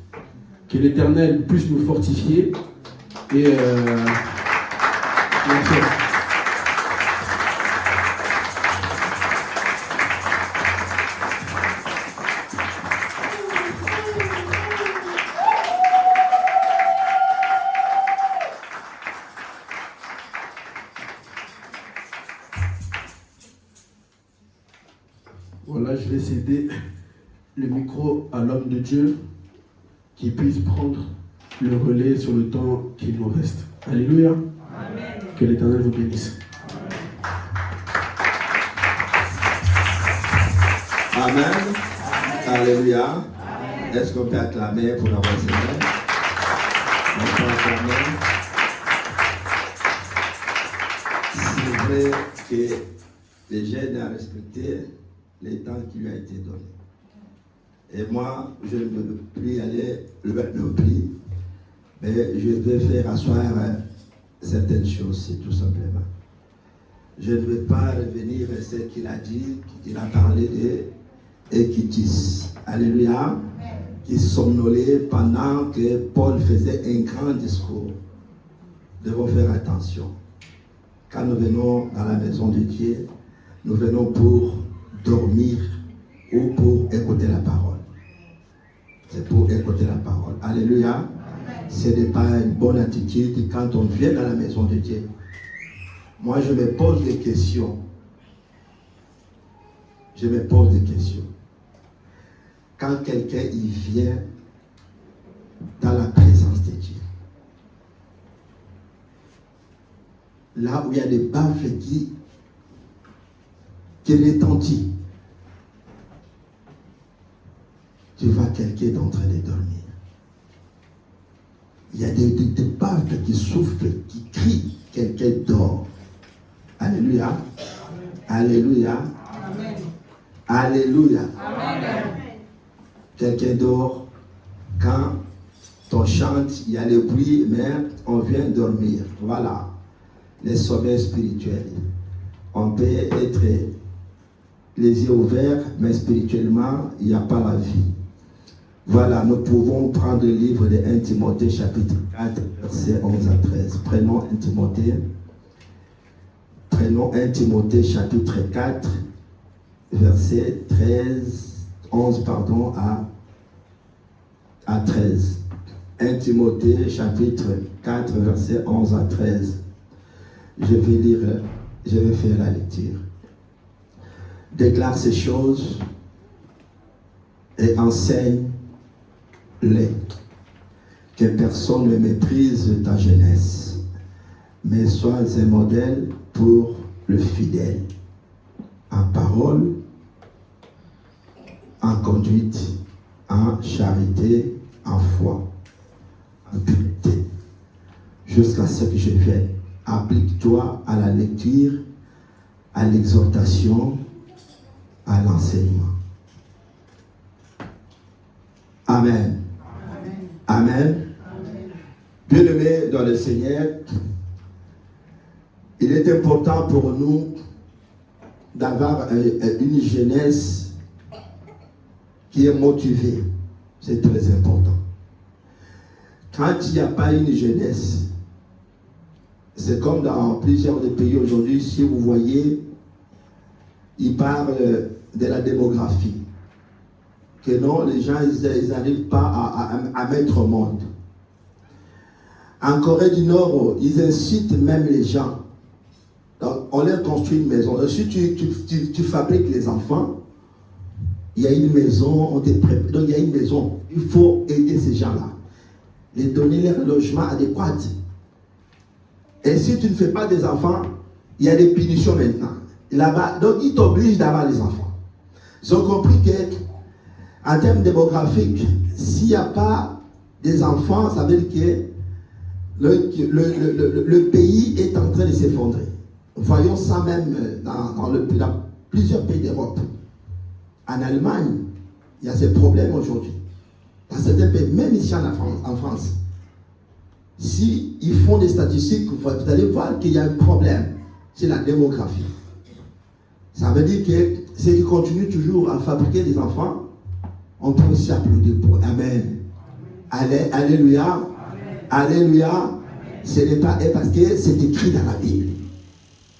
[SPEAKER 1] que l'Éternel puisse nous fortifier. Et merci. Voilà, je vais céder le micro à l'homme de Dieu qui puisse prendre le relais sur le temps qu'il nous reste. Alléluia. Amen. Que l'Éternel vous bénisse.
[SPEAKER 2] Amen. Alléluia. Amen. Est-ce qu'on peut acclamer pour notre Seigneur? On peut acclamer. C'est vrai que les jeunes a respecté les temps qui lui a été donné. Et moi, je ne veux plus aller le plus, mais je vais faire asseoir certaines choses, c'est tout simplement. Je ne vais pas revenir à ce qu'il a dit, qu'il a parlé d'Équitiche. Alléluia. Qui somnolait pendant que Paul faisait un grand discours. Nous devons faire attention. Quand nous venons dans la maison de Dieu, nous venons pour dormir ou pour écouter la parole. C'est pour écouter la parole. Alléluia. Ce n'est pas une bonne attitude quand on vient dans la maison de Dieu. Moi, je me pose des questions. Je me pose des questions. Quand quelqu'un y vient dans la présence de Dieu, là où il y a des baffles qui retentissent, quelqu'un est en train de dormir. Il y a des baffles qui souffrent, qui crient. Quelqu'un dort. Alléluia. Alléluia.
[SPEAKER 4] Amen.
[SPEAKER 2] Alléluia.
[SPEAKER 4] Amen.
[SPEAKER 2] Quelqu'un dort. Quand on chante, il y a le bruit, mais on vient dormir. Voilà. Les sommeils spirituels. On peut être les yeux ouverts, mais spirituellement, il n'y a pas la vie. Voilà, nous pouvons prendre le livre de 1 Timothée, chapitre 4, versets 11 à 13. Prenons 1 Timothée, chapitre 4, verset 11 à 13. 1 Timothée, chapitre 4, verset 11 à 13. Je vais faire la lecture. Déclare ces choses et enseigne-les. Que personne ne méprise ta jeunesse, mais sois un modèle pour le fidèle, en parole, en conduite, en charité, en foi, en pureté, jusqu'à ce que je vienne. Applique-toi à la lecture, à l'exhortation, à l'enseignement. Amen. Amen. Amen. Bien-aimés dans le Seigneur, il est important pour nous d'avoir une jeunesse qui est motivée. C'est très important. Quand il n'y a pas une jeunesse, c'est comme dans plusieurs des pays aujourd'hui, si vous voyez, ils parlent de la démographie. Que non, les gens, ils n'arrivent pas à mettre au monde. En Corée du Nord, ils incitent même les gens. Donc, on leur construit une maison. Donc, si tu fabriques les enfants, il y a une maison, on te prépare. Donc, il y a une maison. Il faut aider ces gens-là. Les donner leur logement adéquat. Et si tu ne fais pas des enfants, il y a des punitions maintenant. Là-bas, donc ils t'obligent d'avoir les enfants. Ils ont compris qu'en termes démographiques, s'il n'y a pas des enfants, ça veut dire que le pays est en train de s'effondrer. Voyons ça même dans plusieurs pays d'Europe. En Allemagne, il y a ces problèmes aujourd'hui. Dans certains pays, même ici en France. Si ils font des statistiques, vous allez voir qu'il y a un problème. C'est la démographie. Ça veut dire que ceux qui continuent toujours à fabriquer des enfants, on peut aussi applaudir pour. Amen. Alléluia. Amen. Alléluia. Amen. Ce n'est pas parce que c'est écrit dans la Bible.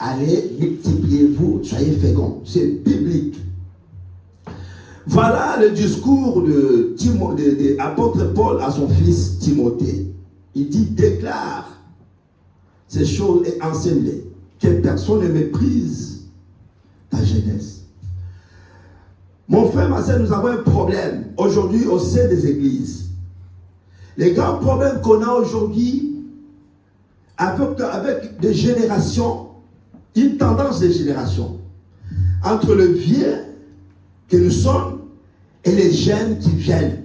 [SPEAKER 2] Allez, multipliez-vous, soyez féconds. C'est biblique. Voilà le discours de l'apôtre Paul à son fils Timothée. Il dit, déclare ces choses et enseigne-les. Que personne ne méprise ta jeunesse. Mon frère, ma soeur, nous avons un problème aujourd'hui au sein des églises. Les grands problèmes qu'on a aujourd'hui avec des générations, une tendance des générations, entre le vieux que nous sommes et les jeunes qui viennent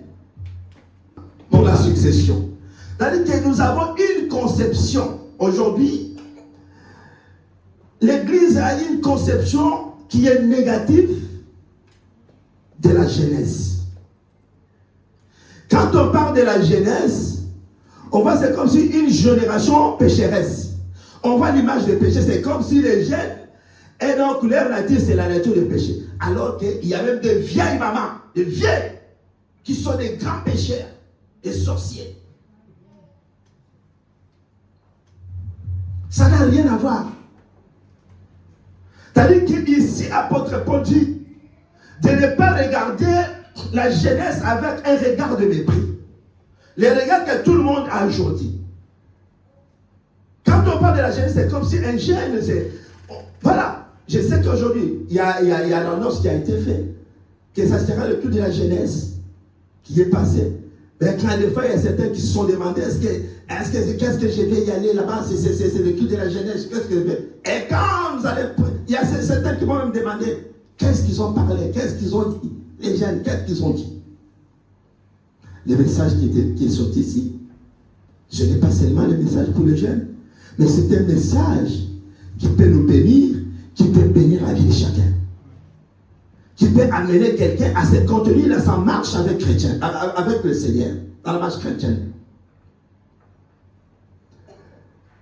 [SPEAKER 2] pour la succession. C'est-à-dire que nous avons une conception. Aujourd'hui, l'Église a une conception qui est négative de la jeunesse. Quand on parle de la jeunesse, on voit c'est comme si une génération pécheresse. On voit l'image des péchés, c'est comme si les jeunes, et donc leur nature, c'est la nature des péchés. Alors qu'il y a même des vieilles mamans, des vieilles, qui sont des grands pécheurs, des sorciers. Ça n'a rien à voir. C'est-à-dire qu'ici, l'apôtre Paul dit de ne pas regarder la jeunesse avec un regard de mépris. Le regard que tout le monde a aujourd'hui. Quand on parle de la jeunesse, c'est comme si un jeune, voilà, je sais qu'aujourd'hui, il y a l'annonce qui a été faite, que ça sera le culte de la jeunesse qui est passé. Mais quand des fois, il y a certains qui se sont demandé, qu'est-ce que je vais y aller là-bas, c'est le culte de la jeunesse, qu'est-ce que je vais. Et quand vous allez, il y a certains qui vont même demander, qu'est-ce qu'ils ont parlé, qu'est-ce qu'ils ont dit, les jeunes, qu'est-ce qu'ils ont dit. le message qui est sorti ici, ce n'est pas seulement le message pour les jeunes, mais c'est un message qui peut nous bénir, qui peut bénir la vie de chacun. Qui peut amener quelqu'un à se contenir dans sa marche avec le Seigneur, dans la marche chrétienne.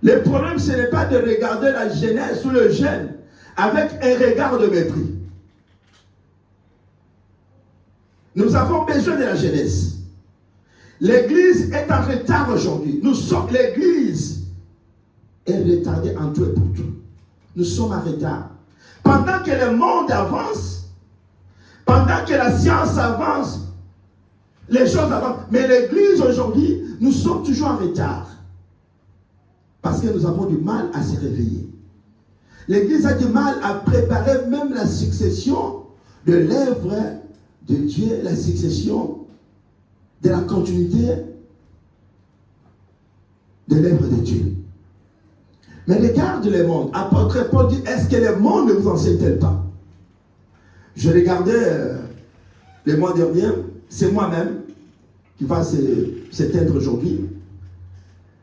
[SPEAKER 2] Le problème, ce n'est pas de regarder la jeunesse ou le jeune avec un regard de mépris. Nous avons besoin de la jeunesse. L'Église est en retard aujourd'hui. L'Église est retardée en tout et pour tout. Nous sommes en retard. Pendant que le monde avance, pendant que la science avance, les choses avancent. Mais l'Église aujourd'hui, nous sommes toujours en retard. Parce que nous avons du mal à se réveiller. L'Église a du mal à préparer même la succession de l'œuvre de Dieu, la succession de la continuité de l'œuvre de Dieu. Mais regarde le monde. Apôtre Paul dit, est-ce que le monde ne vous enseigne-t-il pas? Je regardais le mois dernier, c'est moi-même qui va s'éteindre aujourd'hui,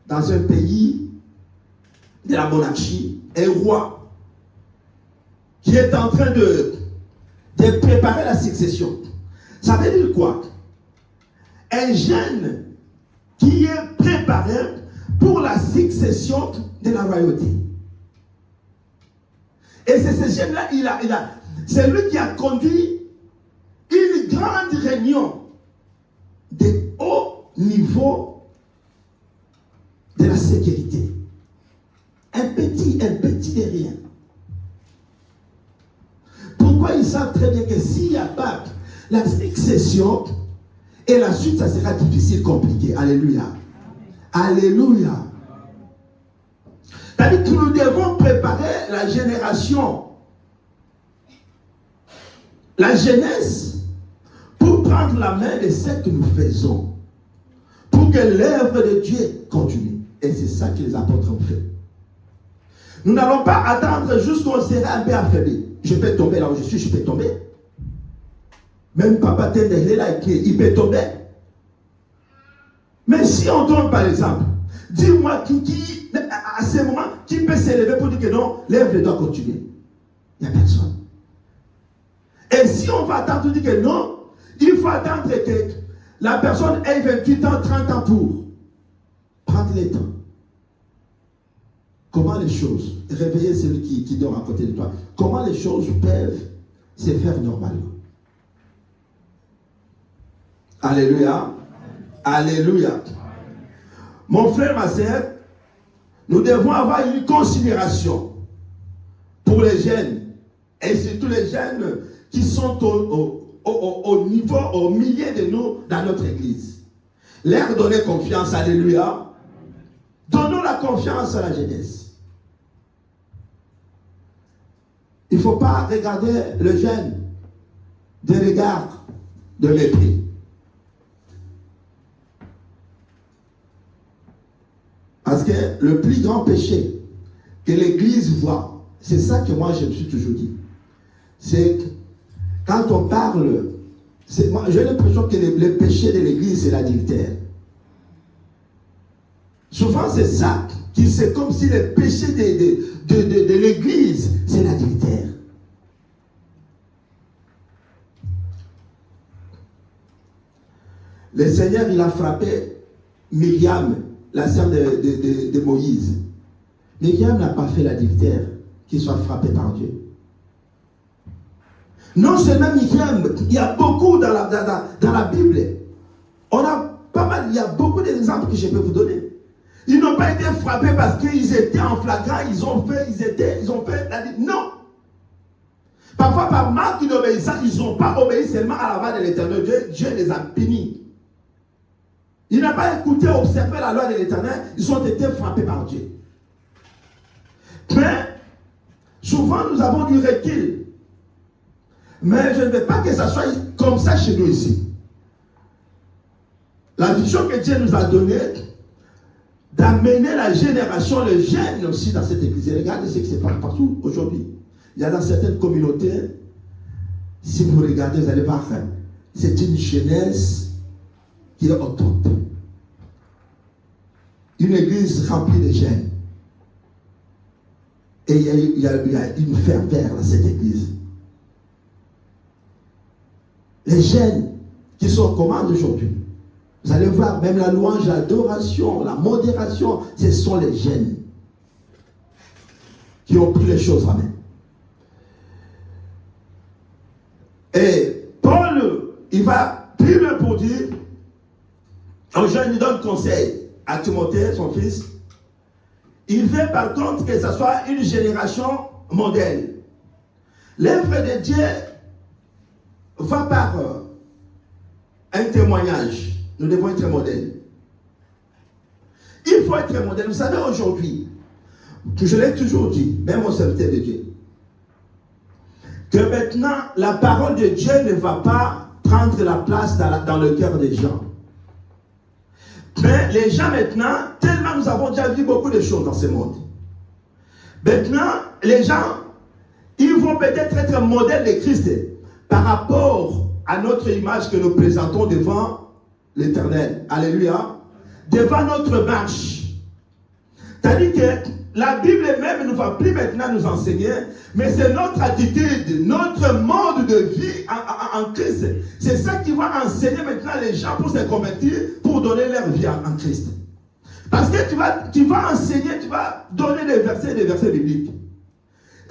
[SPEAKER 2] dans un pays de la monarchie, un roi qui est en train de préparer la succession. Ça veut dire quoi? Un jeune qui est préparé pour la succession de la royauté. Et c'est ce jeune-là, c'est lui qui a conduit une grande réunion de haut niveau de la sécurité. Un petit de rien. Pourquoi ils savent très bien que s'il n'y a pas la succession, et la suite, ça sera difficile, compliqué. Alléluia. Alléluia. C'est-à-dire que nous devons préparer la génération, la jeunesse, pour prendre la main de ce que nous faisons, pour que l'œuvre de Dieu continue. Et c'est ça que les apôtres ont fait. Nous n'allons pas attendre jusqu'on sera un peu affaibli. Je peux tomber là où je suis, je peux tomber. Même Papa Tendele là, il peut tomber. Mais si on tombe par exemple, dis-moi qui à ce moment, qui peut s'élever pour dire que non, l'œuvre doit continuer? Il n'y a personne. Et si on va attendre, dire que non, il faut attendre que la personne ait 28 ans, 30 ans pour prendre le temps. Comment les choses, réveiller celui qui dort à côté de toi, comment les choses peuvent se faire normalement? Alléluia. Alléluia. Mon frère, ma soeur, nous devons avoir une considération pour les jeunes, et surtout les jeunes qui sont au niveau, au milieu de nous dans notre église. Leur donner confiance, alléluia. Donnons la confiance à la jeunesse. Il ne faut pas regarder le jeune des regards de mépris. Parce que le plus grand péché que l'Église voit, c'est ça que moi je me suis toujours dit. C'est quand on parle, j'ai l'impression que le péché de l'Église, c'est l'adultère. Souvent c'est ça, c'est comme si le péché de l'Église, c'est l'adultère. Le Seigneur, il a frappé Myriam, la sœur de Moïse. Myriam n'a pas fait l'adultère qu'il soit frappé par Dieu. Non seulement Myriam, il y a beaucoup dans la Bible. On a pas mal, il y a beaucoup d'exemples que je peux vous donner. Ils n'ont pas été frappés parce qu'ils étaient en flagrant, ils ont fait l'adultère. Non. Parfois, par manque d'obéissance, ils n'ont pas obéi seulement à la voix de l'Éternel. Dieu les a punis. Ils n'ont pas écouté, observé la loi de l'Éternel, ils ont été frappés par Dieu. Mais, souvent nous avons du recul. Mais je ne veux pas que ça soit comme ça chez nous ici. La vision que Dieu nous a donnée, d'amener la génération, les jeunes aussi dans cette église. Et regardez ce qui se passe partout aujourd'hui. Il y a dans certaines communautés, si vous regardez, vous allez voir, c'est une jeunesse qui est au top. Une église remplie de jeunes. Et il y a une ferveur dans cette église. Les jeunes qui sont aux commandes aujourd'hui, vous allez voir, même la louange, l'adoration, la modération, ce sont les jeunes qui ont pris les choses en main. Et Paul, il va plus loin pour dire, aux jeunes, il donne conseil à Timothée, son fils. Il veut par contre que ce soit une génération modèle. L'œuvre de Dieu va par un témoignage. Nous devons être modèles. Il faut être modèle. Vous savez, aujourd'hui, que je l'ai toujours dit, même au serviteur de Dieu, que maintenant, la parole de Dieu ne va pas prendre la place dans le cœur des gens. Mais les gens maintenant, tellement nous avons déjà vu beaucoup de choses dans ce monde. Maintenant, les gens, ils vont peut-être être modèles de Christ par rapport à notre image que nous présentons devant l'Éternel. Alléluia. Devant notre marche. C'est-à-dire que la Bible même ne va plus maintenant nous enseigner, mais c'est notre attitude, notre mode de vie en Christ. C'est ça qui va enseigner maintenant les gens pour se convertir, pour donner leur vie en Christ. Parce que tu vas enseigner, tu vas donner des versets bibliques.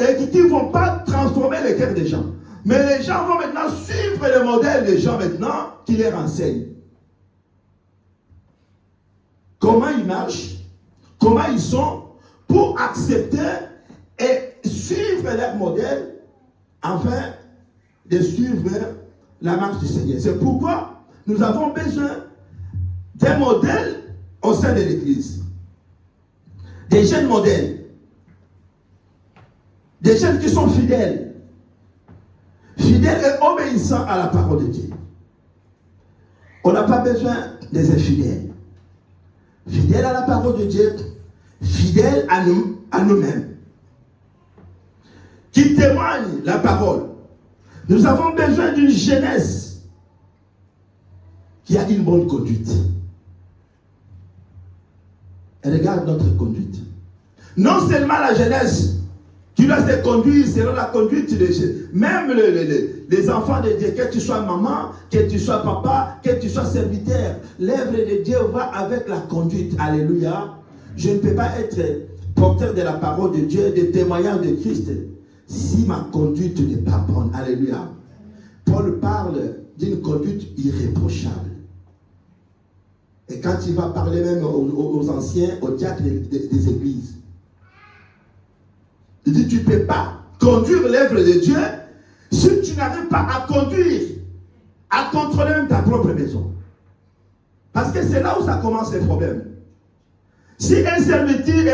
[SPEAKER 2] Et qui ne vont pas transformer les cœurs des gens. Mais les gens vont maintenant suivre le modèle des gens maintenant qui les renseignent. Comment ils marchent, comment ils sont, pour accepter et suivre leur modèle, afin de suivre la marche du Seigneur. C'est pourquoi nous avons besoin d'un modèle au sein de l'Église. Des jeunes modèles. Des jeunes qui sont fidèles. Fidèles et obéissants à la parole de Dieu. On n'a pas besoin des infidèles. Fidèles à la parole de Dieu, fidèles à nous-mêmes, qui témoignent la parole. Nous avons besoin d'une jeunesse qui a une bonne conduite. Et regarde notre conduite. Non seulement la jeunesse qui doit se conduire selon la conduite de Dieu, même les enfants de Dieu, que tu sois maman, que tu sois papa, que tu sois serviteur, l'œuvre de Dieu va avec la conduite. Alléluia. Je ne peux pas être porteur de la parole de Dieu, de témoignage de Christ, si ma conduite n'est pas bonne. Alléluia. Paul parle d'une conduite irréprochable. Et quand il va parler même aux anciens, aux diacres des églises, il dit, tu ne peux pas conduire l'œuvre de Dieu si tu n'arrives pas à conduire, à contrôler même ta propre maison. Parce que c'est là où ça commence les problèmes. Si un serviteur,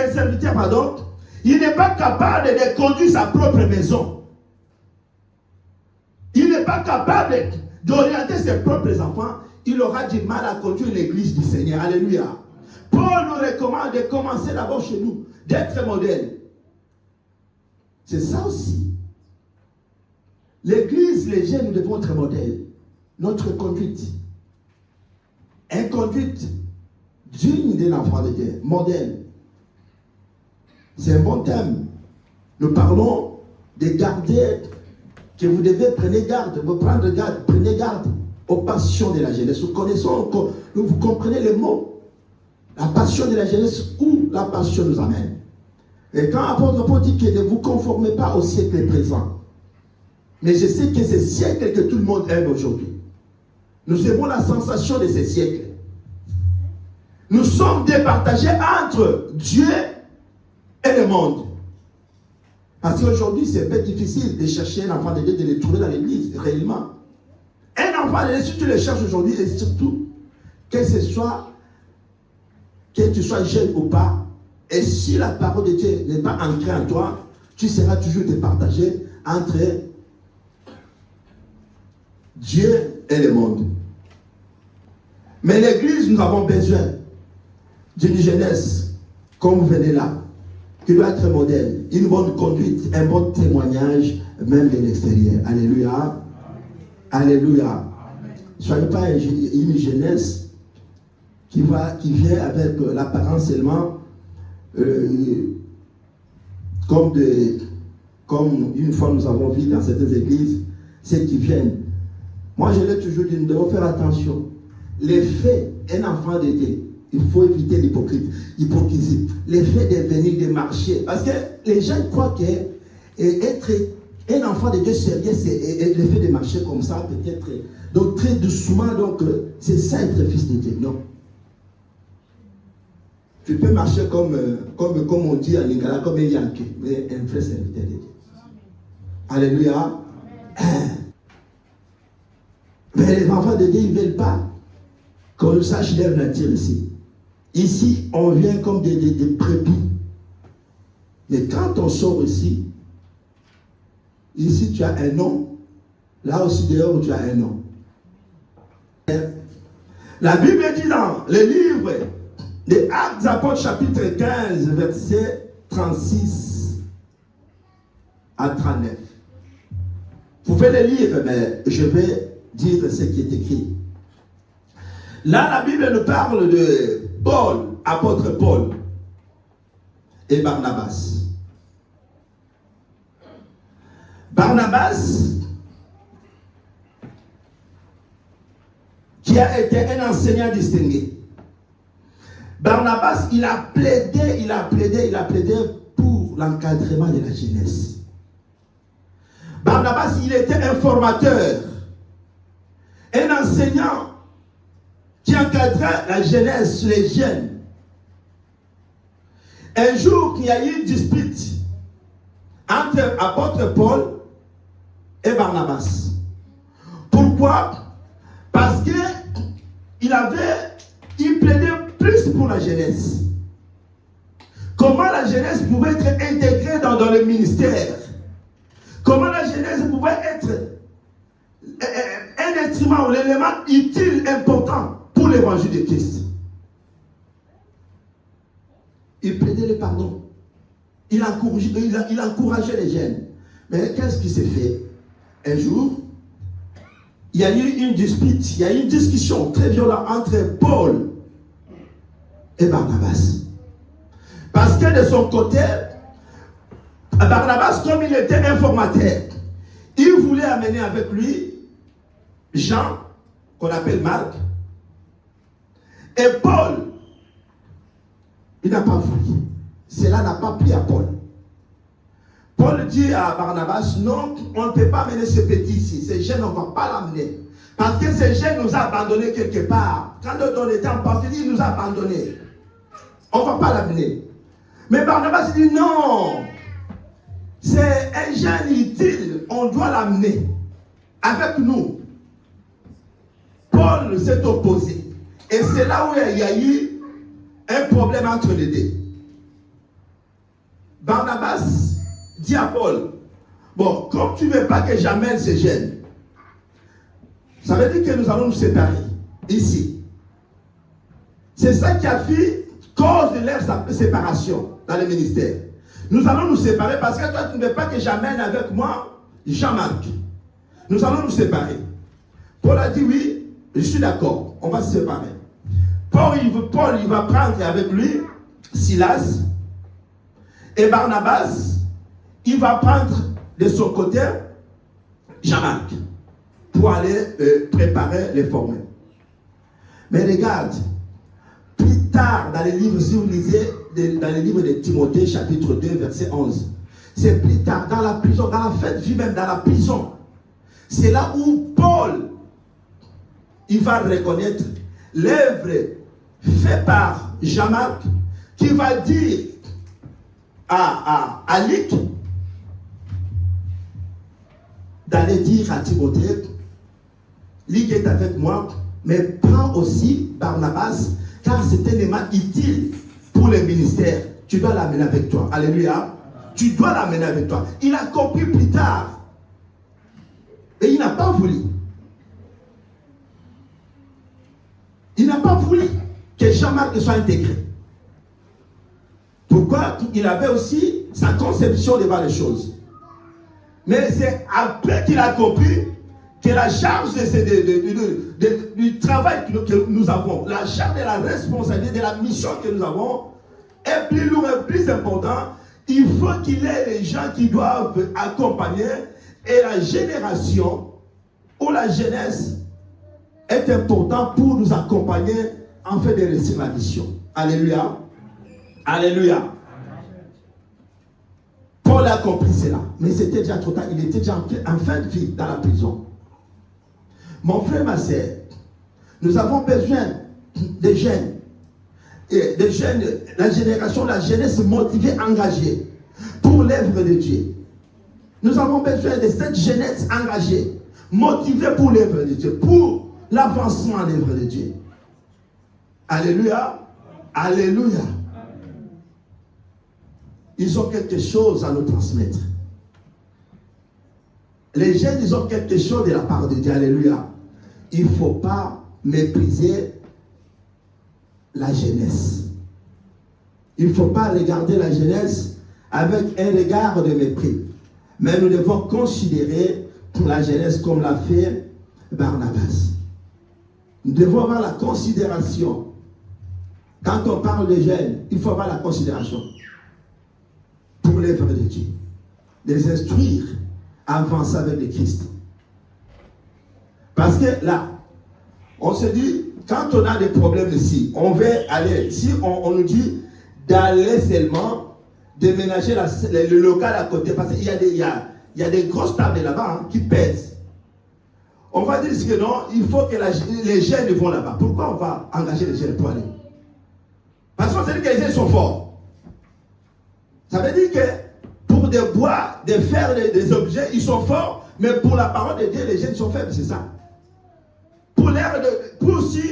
[SPEAKER 2] il n'est pas capable de conduire sa propre maison, il n'est pas capable d'orienter ses propres enfants, il aura du mal à conduire l'église du Seigneur. Alléluia. Paul nous recommande de commencer d'abord chez nous, d'être modèle. C'est ça aussi. L'église, les jeunes, nous devons être modèles. Notre conduite. Une conduite digne d'un enfant de Dieu, modèle. C'est un bon thème. Nous parlons de garder, que vous devez prendre garde, prenez garde aux passions de la jeunesse. Vous comprenez le mot. La passion de la jeunesse, où la passion nous amène. Et quand l'apôtre Paul dit que ne vous conformez pas au siècle présent, mais je sais que c'est ce siècle que tout le monde aime aujourd'hui. Nous aimons la sensation de ce siècle. Nous sommes départagés entre Dieu et le monde. Parce qu'aujourd'hui, c'est un peu difficile de chercher un enfant de Dieu, de le trouver dans l'église, réellement. Un enfant de Dieu, si tu le cherches aujourd'hui, et surtout, que tu sois jeune ou pas, et si la parole de Dieu n'est pas ancrée en toi, tu seras toujours départagé entre Dieu et le monde. Mais l'église, nous avons besoin d'une jeunesse, comme vous venez là, qui doit être modèle, une bonne conduite, un bon témoignage, même de l'extérieur. Alléluia. Alléluia. Soyez pas une jeunesse qui vient avec l'apparence seulement comme une fois nous avons vu dans certaines églises, ceux qui viennent. Moi, je l'ai toujours dit, nous devons faire attention. Les faits, un enfant de Dieu, il faut éviter l'hypocrisie. Les faits de venir, de marcher. Parce que les gens croient qu'être un enfant de Dieu sérieux, c'est le fait de marcher comme ça, peut-être. Donc, très doucement, donc, c'est ça être fils de Dieu. Non. Tu peux marcher comme on dit en lingala, comme un Yankee, mais un vrai serviteur de Dieu. Alléluia. Mais les enfants de Dieu, ils ne veulent pas qu'on sache leur nature ici. Ici, on vient comme des brebis. Mais quand on sort ici tu as un nom. Là aussi, dehors, tu as un nom. La Bible dit dans le livre des Actes des Apôtres, chapitre 15, verset 36 à 39. Vous pouvez le lire, mais je vais dire ce qui est écrit. Là, la Bible nous parle de Paul, apôtre Paul et Barnabas. Barnabas, qui a été un enseignant distingué. Barnabas, il a plaidé pour l'encadrement de la jeunesse. Barnabas, il était un formateur, un enseignant qui encadrait la jeunesse, les jeunes. Un jour, il y a eu une dispute entre apôtre Paul et Barnabas. Pourquoi? Parce qu'il plaidait plus pour la jeunesse. Comment la jeunesse pouvait être intégrée dans le ministère? Comment la jeunesse pouvait être un instrument ou l'élément utile, important pour l'évangile de Christ? Il plaidait le pardon. Il encourageait les jeunes. Mais qu'est-ce qui s'est fait? Un jour, il y a eu une dispute, il y a eu une discussion très violente entre Paul et Barnabas. Parce que de son côté, Barnabas, comme il était informateur, il voulait amener avec lui Jean, qu'on appelle Marc, et Paul. Il n'a pas voulu. Cela n'a pas plu à Paul. Paul dit à Barnabas, non, on ne peut pas amener ce petit ici. Ces jeunes, on ne va pas l'amener. Parce que ces jeunes nous a abandonnés quelque part. Quand on était en partie, il nous a abandonnés. On ne va pas l'amener. Mais Barnabas dit, non, c'est un jeune utile, on doit l'amener avec nous. Paul s'est opposé. Et c'est là où il y a eu un problème entre les deux. Barnabas dit à Paul, bon, comme tu ne veux pas que j'amène ces jeunes, ça veut dire que nous allons nous séparer ici. C'est ça qui a fait cause de leur séparation dans le ministère. Nous allons nous séparer parce que toi tu ne veux pas que j'amène avec moi Jean-Marc. Nous allons nous séparer. Paul a dit oui, je suis d'accord, on va se séparer. Paul il va prendre avec lui Silas et Barnabas. Il va prendre de son côté Jean-Marc pour aller préparer les formules. Mais regarde, plus tard dans les livres, si vous lisez dans les livres de Timothée, chapitre 2, verset 11, c'est plus tard, dans la prison, dans la fin de vie même, dans la prison, c'est là où Paul, il va reconnaître l'œuvre faite par Jean-Marc, qui va dire à Luc, d'aller dire à Timothée, Luc est avec moi, mais prends aussi Barnabas, car c'est un élément utile pour le ministère. Tu dois l'amener avec toi. Alléluia. Tu dois l'amener avec toi. Il a compris plus tard. Et il n'a pas voulu. Il n'a pas voulu que Jean-Marc soit intégré. Pourquoi? Il avait aussi sa conception devant les choses. Mais c'est après qu'il a compris que la charge du travail que nous avons, la charge de la responsabilité, de la mission que nous avons, est plus lourd et plus important. Il faut qu'il y ait les gens qui doivent accompagner, et la génération ou la jeunesse est importante pour nous accompagner en fait de réussir la mission. Alléluia. Alléluia. Paul a compris cela, mais c'était déjà trop tard. Il était déjà en fin de vie dans la prison. Mon frère, ma soeur, nous avons besoin des jeunes, la génération, la jeunesse motivée, engagée pour l'œuvre de Dieu. Nous avons besoin de cette jeunesse engagée, motivée pour l'œuvre de Dieu, pour l'avancement à l'œuvre de Dieu. Alléluia. Alléluia. Ils ont quelque chose à nous transmettre. Les jeunes, ils ont quelque chose de la part de Dieu. Alléluia. Il ne faut pas mépriser la jeunesse. Il ne faut pas regarder la jeunesse avec un regard de mépris. Mais nous devons considérer la jeunesse comme l'a fait Barnabas. Nous devons avoir la considération. Quand on parle de jeunes, il faut avoir la considération pour l'œuvre de Dieu. Les instruire à avancer avec le Christ. Parce que là, on se dit, quand on a des problèmes ici, on veut aller, si on nous dit d'aller seulement déménager le local à côté, parce qu'il y a des grosses tables là-bas qui pèsent. On va dire que non, il faut que les jeunes vont là-bas. Pourquoi on va engager les jeunes pour aller? Parce qu'on sait que les jeunes sont forts. Ça veut dire que pour des bois, des fers, des objets, ils sont forts, mais pour la parole de Dieu, les jeunes sont faibles, c'est ça. Pour si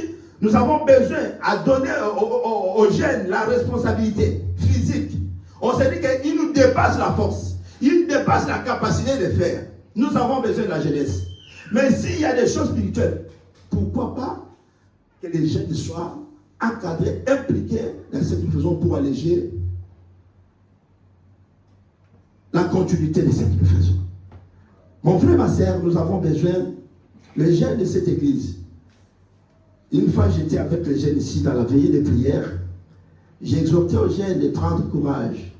[SPEAKER 2] nous avons besoin à donner aux jeunes la responsabilité physique, on s'est dit qu'ils nous dépassent la force, ils nous dépassent la capacité de faire. Nous avons besoin de la jeunesse. Mais s'il y a des choses spirituelles, pourquoi pas que les jeunes soient encadrés, impliqués dans ce que nous faisons pour alléger la continuité de ce que nous faisons. Mon frère, ma soeur, nous avons besoin, les jeunes de cette église. Une fois, j'étais avec les jeunes ici dans la veillée de prière. J'ai exhorté aux jeunes de prendre courage,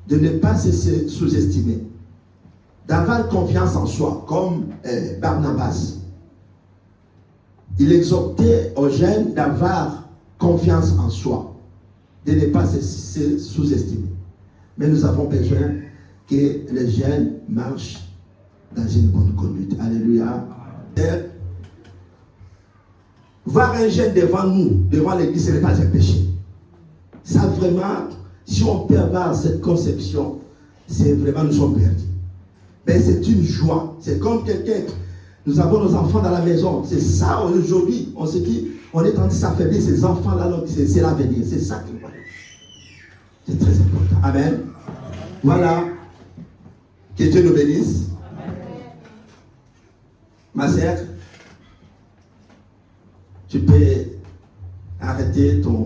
[SPEAKER 2] de ne pas se sous-estimer, d'avoir confiance en soi, comme Barnabas. Il exhortait aux jeunes d'avoir confiance en soi, de ne pas se sous-estimer. Mais nous avons besoin que les jeunes marchent dans une bonne conduite. Alléluia. Et voir un jeune devant nous, devant l'église, ce n'est pas un péché. Ça vraiment, si on peut avoir cette conception, c'est vraiment, nous sommes perdus. Mais c'est une joie. C'est comme quelqu'un, nous avons nos enfants dans la maison. C'est ça aujourd'hui. On se dit, on est en train de s'affaiblir ces enfants-là, c'est l'avenir. C'est ça qui nous parle. C'est très important. Amen. Voilà. Que Dieu nous bénisse. Ma sœur, tu peux arrêter ton